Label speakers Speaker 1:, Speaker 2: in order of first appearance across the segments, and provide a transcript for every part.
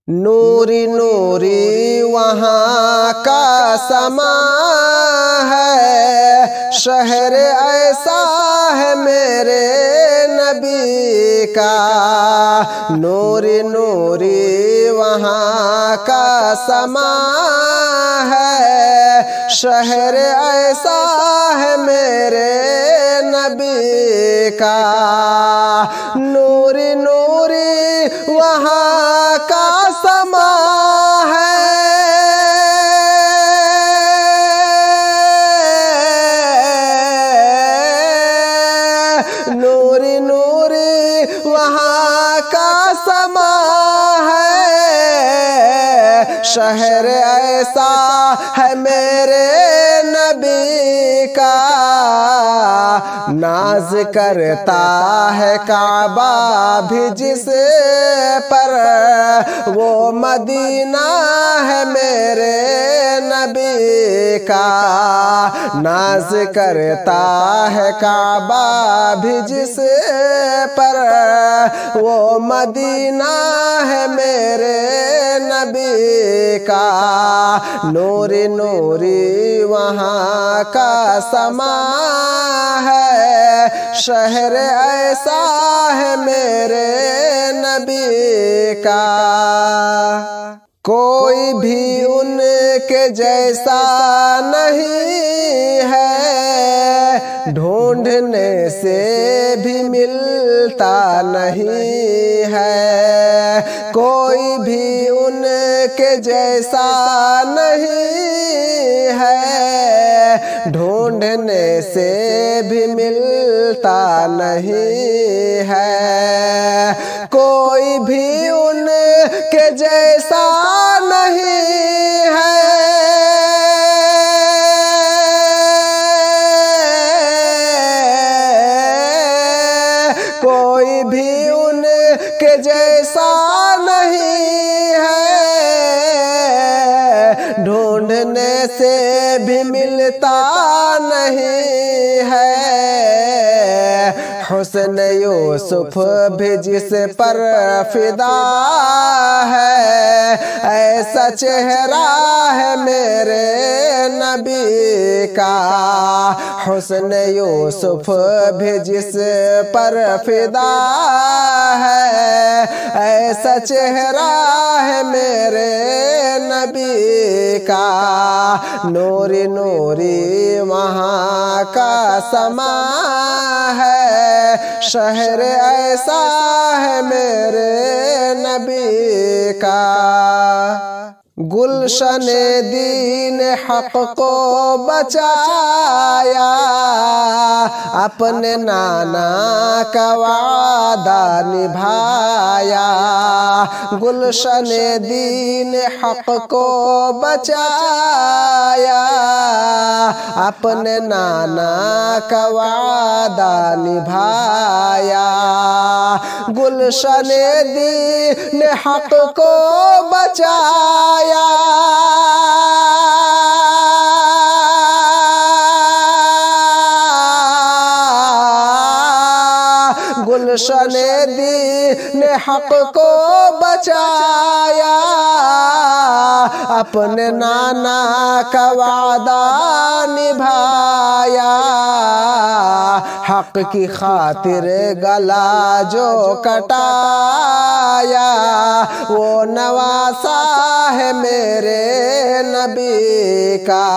Speaker 1: نوری نوری وہاں کا سما ہے، شہر ایسا ہے میرے نبی کا۔ نوری نوری وہاں کا سما ہے، شہر ایسا ہے میرے نبی کا۔ نوری نوری وہاں کا سما ہے، نوری نوری وہاں کا سما ہے، شہر ایسا ہے میرے نبی کا۔ ناز کرتا ہے کعبہ بھی جس پر، وہ مدینہ ہے میرے نبی کا۔ ناز کرتا ہے کعبہ بھی جس پر، وہ مدینہ ہے میرے نبی کا۔ نوری نوری وہاں کا سما ہے، شہر ایسا ہے میرے نبی کا۔ کوئی بھی ان کے جیسا نہیں ہے، ڈھونڈنے سے بھی ملتا نہیں ہے۔ کوئی بھی ان کے جیسا نہیں ہے، ڈھونڈنے سے بھی ملتا نہیں ہے۔ کوئی بھی ان کے جیسا نہیں ہے، کوئی بھی ان کے جیسا نہیں ہے، ڈھونڈنے سے بھی ملتا نہیں ہے۔ حسن یوسف بھی جس پر فدا ہے، ایسا چہرہ ہے میرے نبی کا۔ حسن یوسف بھی جس پر فدا ہے، ایسا چہرہ ہے میرے نبی کا۔ نوری نوری وہاں کا سما ہے، شہر ایسا ہے میرے نبی کا۔ گلشن دین حق کو بچایا، اپنے نانا کا وعدہ نبھایا۔ گلشن دین حق کو بچایا، اپنے نانا کا وعدہ نبھایا۔ گلشن دین حق کو بچایا، گلشن دین حق کو بچایا، اپنے نانا کا وعدہ نبھایا۔ حق کی خاطر گلا جو کٹایا، وہ نواسا ہے میرے نبی کا۔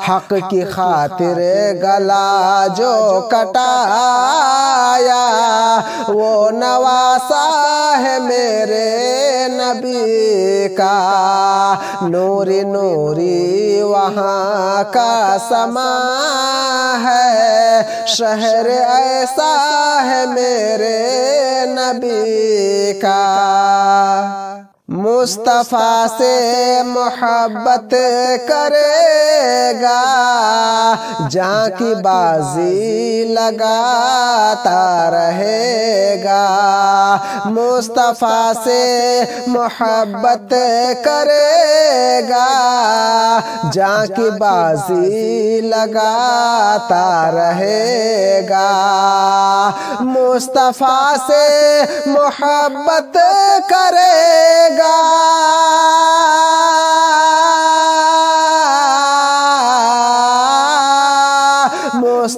Speaker 1: حق کی خاطر گلا جو کٹایا، وہ نواسا ہے میرے نبی کا۔ نوری نوری وہاں کا سما ہے، شہر ایسا ہے میرے نبی کا۔ مصطفیٰ سے محبت کرے گا، جاں کی بازی لگاتا رہے گا۔ مصطفیٰ سے محبت کرے گا، جاں کی بازی لگاتا رہے گا۔ مصطفیٰ سے محبت کرے گا،